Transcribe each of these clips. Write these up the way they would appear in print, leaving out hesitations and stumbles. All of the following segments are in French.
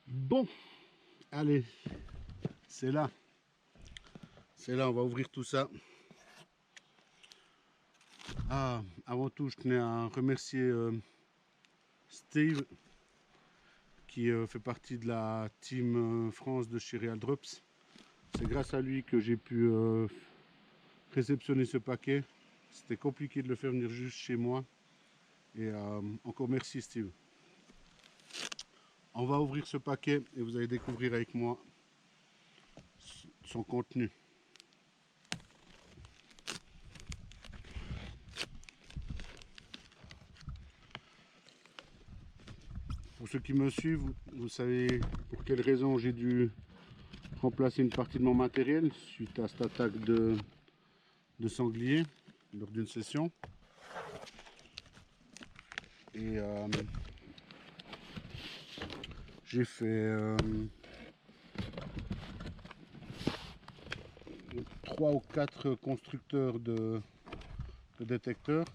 Bon, allez, c'est là. C'est là, on va ouvrir tout ça. Ah, avant tout, je tenais à remercier Steve, qui fait partie de la team France de chez Real Drops. C'est grâce à lui que j'ai pu réceptionner ce paquet. C'était compliqué de le faire venir juste chez moi. Et encore merci Steve. On va ouvrir ce paquet et vous allez découvrir avec moi son contenu. Pour ceux qui me suivent, vous savez pour quelle raison j'ai dû remplacer une partie de mon matériel suite à cette attaque de sanglier lors d'une session. Et j'ai fait 3 ou 4 constructeurs de détecteurs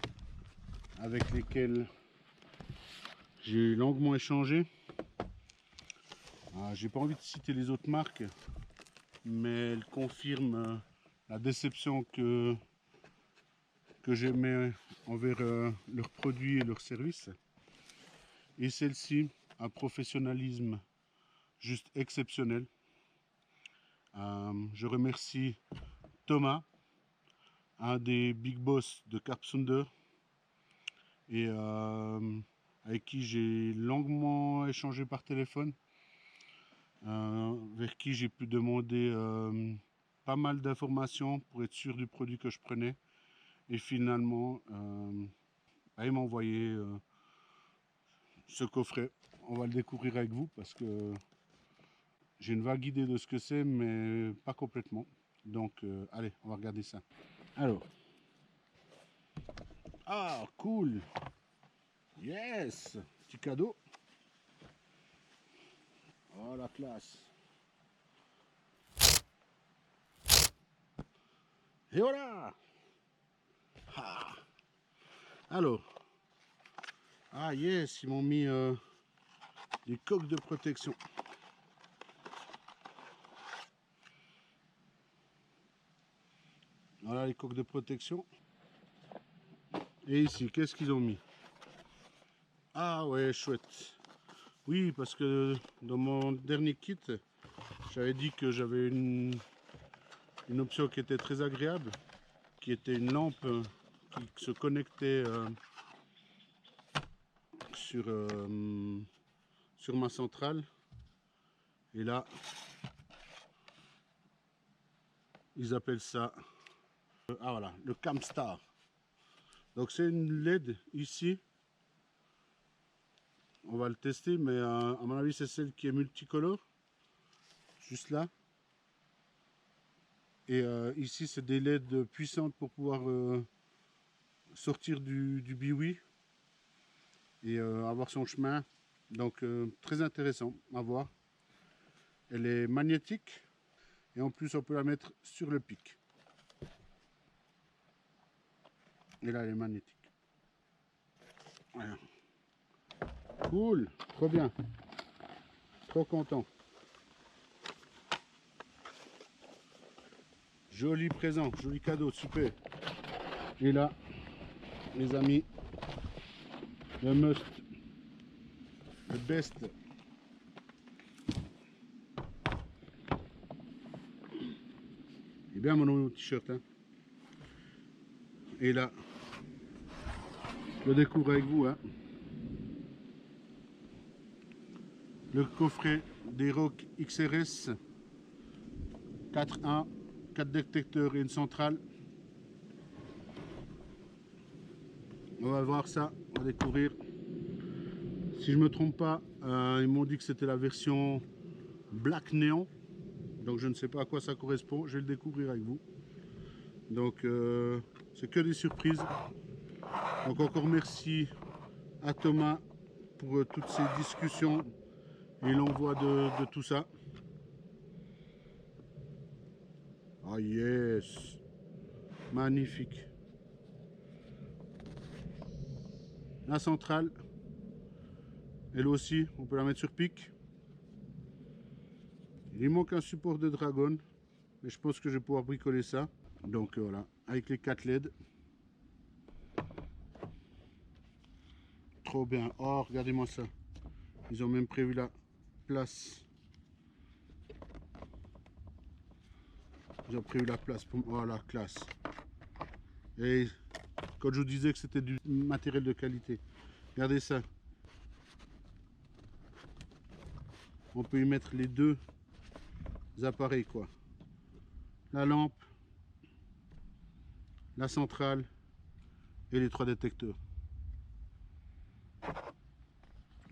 avec lesquels j'ai longuement échangé. J'ai pas envie de citer les autres marques, mais elles confirment la déception que j'aimais envers leurs produits et leurs services. Et celle-ci, un professionnalisme juste exceptionnel. Je remercie Thomas, un des big boss de Carpsunder, et avec qui j'ai longuement échangé par téléphone, vers qui j'ai pu demander pas mal d'informations pour être sûr du produit que je prenais. Et finalement, il m'a envoyé ce coffret. On va le découvrir avec vous parce que j'ai une vague idée de ce que c'est, mais pas complètement. Donc, allez, on va regarder ça. Alors, ah, cool! Yes! Petit cadeau. Oh, la classe! Et voilà! Ah. Alors, ah yes, ils m'ont mis des coques de protection. Voilà les coques de protection. Et ici, qu'est-ce qu'ils ont mis? Ah ouais, chouette. Oui, parce que dans mon dernier kit, j'avais dit que j'avais une option qui était très agréable, qui était une lampe qui se connectait sur ma centrale. Et là, ils appellent ça ah voilà, le Camstar. Donc c'est une LED ici. On va le tester, mais à mon avis c'est celle qui est multicolore, juste là. Et ici c'est des LED puissantes pour pouvoir sortir du biwi et avoir son chemin. Donc très intéressant à voir. Elle est magnétique et en plus on peut la mettre sur le pic. Et là elle est magnétique. Voilà. Cool, trop bien, trop content. Joli présent, joli cadeau, super. Et là, les amis, le must, le best. Et bien mon nouveau t-shirt. Hein. Et là, je le découvre avec vous. Hein. Le coffret des Rock XRS 4.1, 4 détecteurs et une centrale. On va voir ça, on va découvrir. Si je me trompe pas, ils m'ont dit que c'était la version Black Néon. Donc je ne sais pas à quoi ça correspond, je vais le découvrir avec vous. Donc c'est que des surprises. Donc encore merci à Thomas pour toutes ces discussions et l'envoi de tout ça. Ah yes, magnifique. La centrale, elle aussi, on peut la mettre sur pic. Il lui manque un support de dragon, mais je pense que je vais pouvoir bricoler ça. Donc voilà, avec les 4 LED. Trop bien. Oh, regardez-moi ça. Ils ont même prévu la place. Ils ont prévu la place pour... Oh la classe. Et quand je vous disais que c'était du matériel de qualité, regardez ça. On peut y mettre les deux appareils quoi. La lampe, la centrale et les 3 détecteurs.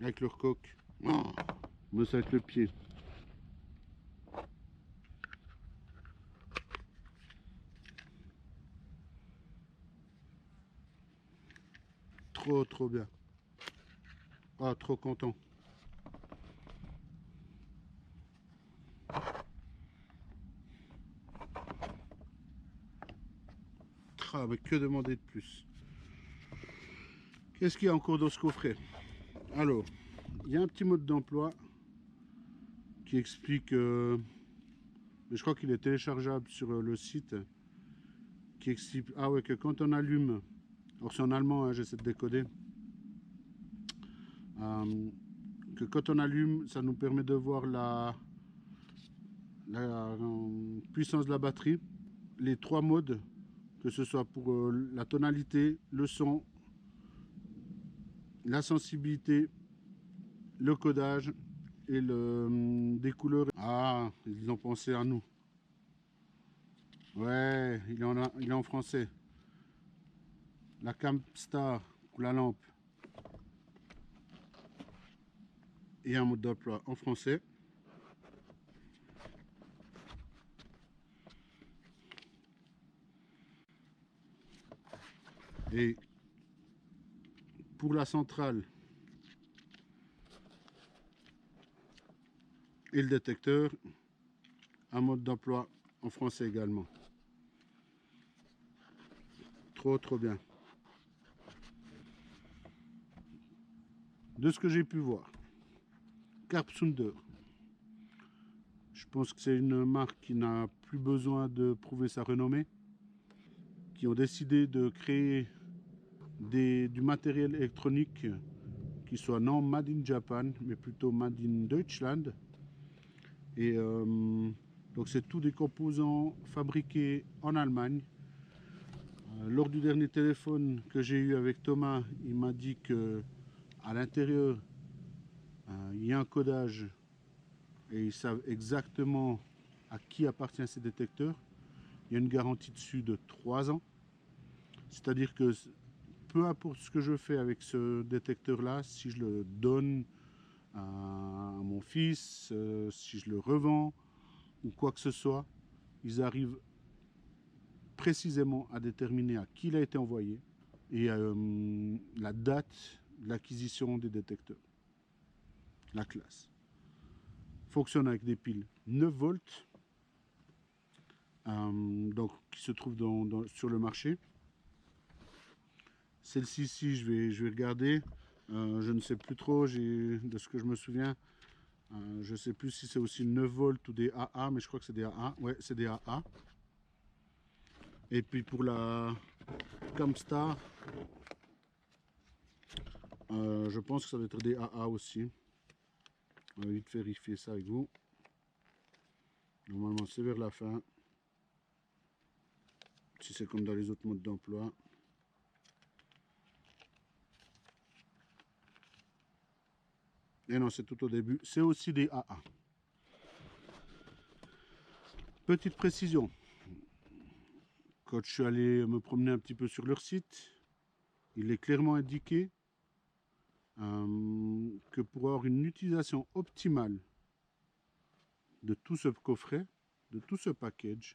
Avec leur coque. Oh, mais ça avec le pied. Trop bien. Ah, trop content. Ah, mais que demander de plus? Qu'est-ce qu'il y a encore dans ce coffret? Alors, il y a un petit mode d'emploi qui explique, mais je crois qu'il est téléchargeable sur le site, qui explique ah ouais, que quand on allume, alors c'est en allemand, hein, j'essaie de décoder, que quand on allume, ça nous permet de voir la puissance de la batterie, les 3 modes, que ce soit pour la tonalité, le son, la sensibilité, le codage et des couleurs. Ah, ils ont pensé à nous. Ouais, il est en français. La Camstar pour la lampe. Et un mode d'emploi en français. Et pour la centrale et le détecteur, un mode d'emploi en français également. Trop bien. De ce que j'ai pu voir, Carpsunder, je pense que c'est une marque qui n'a plus besoin de prouver sa renommée, qui ont décidé de créer du matériel électronique qui soit non made in Japan, mais plutôt made in Deutschland. Et donc c'est tous des composants fabriqués en Allemagne. Lors du dernier téléphone que j'ai eu avec Thomas, il m'a dit que à l'intérieur il y a un codage et ils savent exactement à qui appartient ces détecteurs. Il y a une garantie dessus de 3 ans. C'est-à-dire que peu importe ce que je fais avec ce détecteur là, si je le donne à mon fils, si je le revends ou quoi que ce soit, ils arrivent précisément à déterminer à qui il a été envoyé et la date de l'acquisition des détecteurs. La classe. Fonctionne avec des piles 9 volts, donc qui se trouvent sur le marché. Celle-ci ici, je vais regarder. Je ne sais plus trop, de ce que je me souviens. Je ne sais plus si c'est aussi 9 volts ou des AA, mais je crois que c'est des AA. Ouais, c'est des AA. Et puis pour la Camstar, je pense que ça doit être des AA aussi. On va vite vérifier ça avec vous. Normalement, c'est vers la fin. Si c'est comme dans les autres modes d'emploi. Et non, c'est tout au début. C'est aussi des AA. Petite précision. Quand je suis allé me promener un petit peu sur leur site, il est clairement indiqué que pour avoir une utilisation optimale de tout ce coffret, de tout ce package,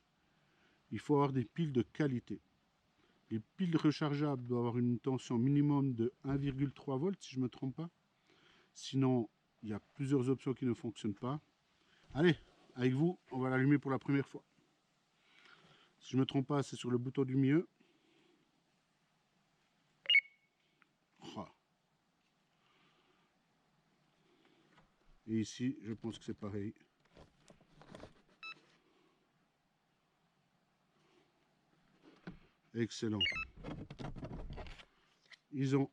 il faut avoir des piles de qualité. Les piles rechargeables doivent avoir une tension minimum de 1,3 volts, si je ne me trompe pas. Sinon, il y a plusieurs options qui ne fonctionnent pas. Allez, avec vous, on va l'allumer pour la première fois. Si je ne me trompe pas, c'est sur le bouton du milieu. Oh, Et ici, je pense que c'est pareil. Excellent. Ils ont...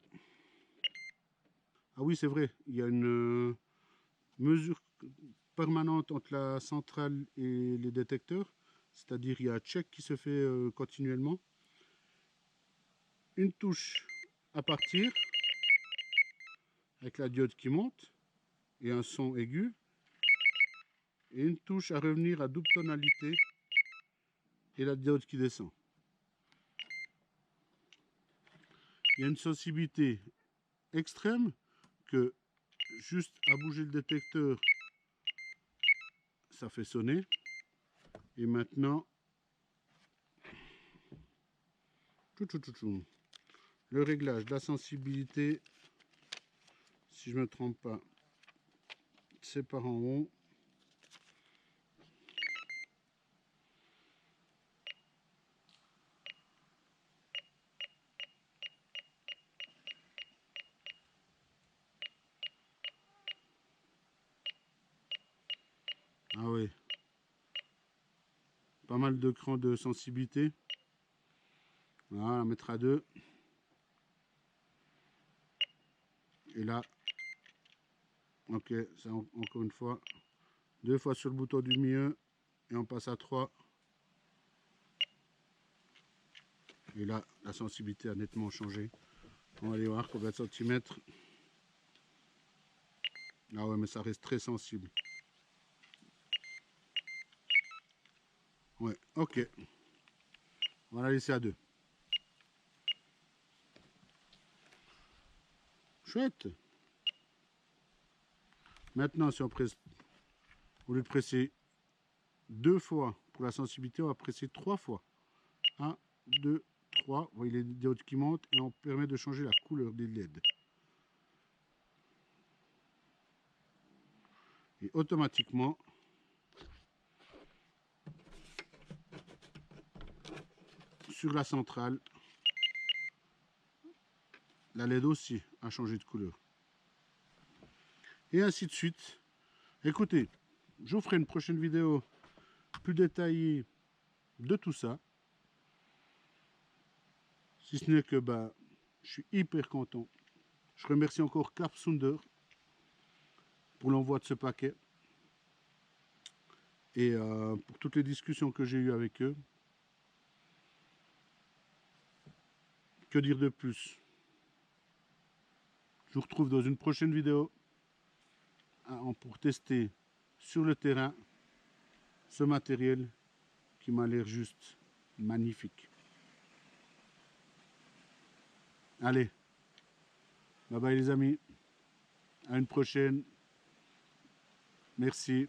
Ah oui, c'est vrai, il y a une mesure permanente entre la centrale et les détecteurs. C'est-à-dire il y a un check qui se fait continuellement. Une touche à partir, avec la diode qui monte, et un son aigu. Et une touche à revenir à double tonalité, et la diode qui descend. Il y a une sensibilité extrême que juste à bouger le détecteur, ça fait sonner. Et maintenant, le réglage de la sensibilité, si je ne me trompe pas, c'est par en haut. Ah oui, pas mal de crans de sensibilité. Voilà, on mettra 2. Et là, ok, ça encore une fois, 2 fois sur le bouton du milieu et on passe à 3. Et là, la sensibilité a nettement changé. On va aller voir combien de centimètres. Ah ouais, mais ça reste très sensible. Ouais, ok. On va la laisser à 2. Chouette. Maintenant, si on presse, au lieu de presser 2 fois pour la sensibilité, on va presser 3 fois. 1, 2, 3. Vous voyez les diodes qui montent et on permet de changer la couleur des LED. Et automatiquement, sur la centrale, la LED aussi a changé de couleur. Et ainsi de suite. Écoutez, je vous ferai une prochaine vidéo plus détaillée de tout ça. Si ce n'est que je suis hyper content. Je remercie encore Carp Sounder pour l'envoi de ce paquet. Et pour toutes les discussions que j'ai eues avec eux. Que dire de plus? Je vous retrouve dans une prochaine vidéo pour tester sur le terrain ce matériel qui m'a l'air juste magnifique. Allez, bye bye les amis, à une prochaine, merci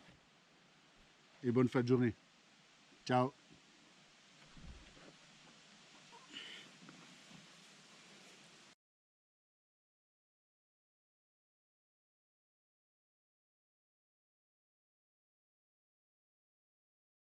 et bonne fin de journée. Ciao.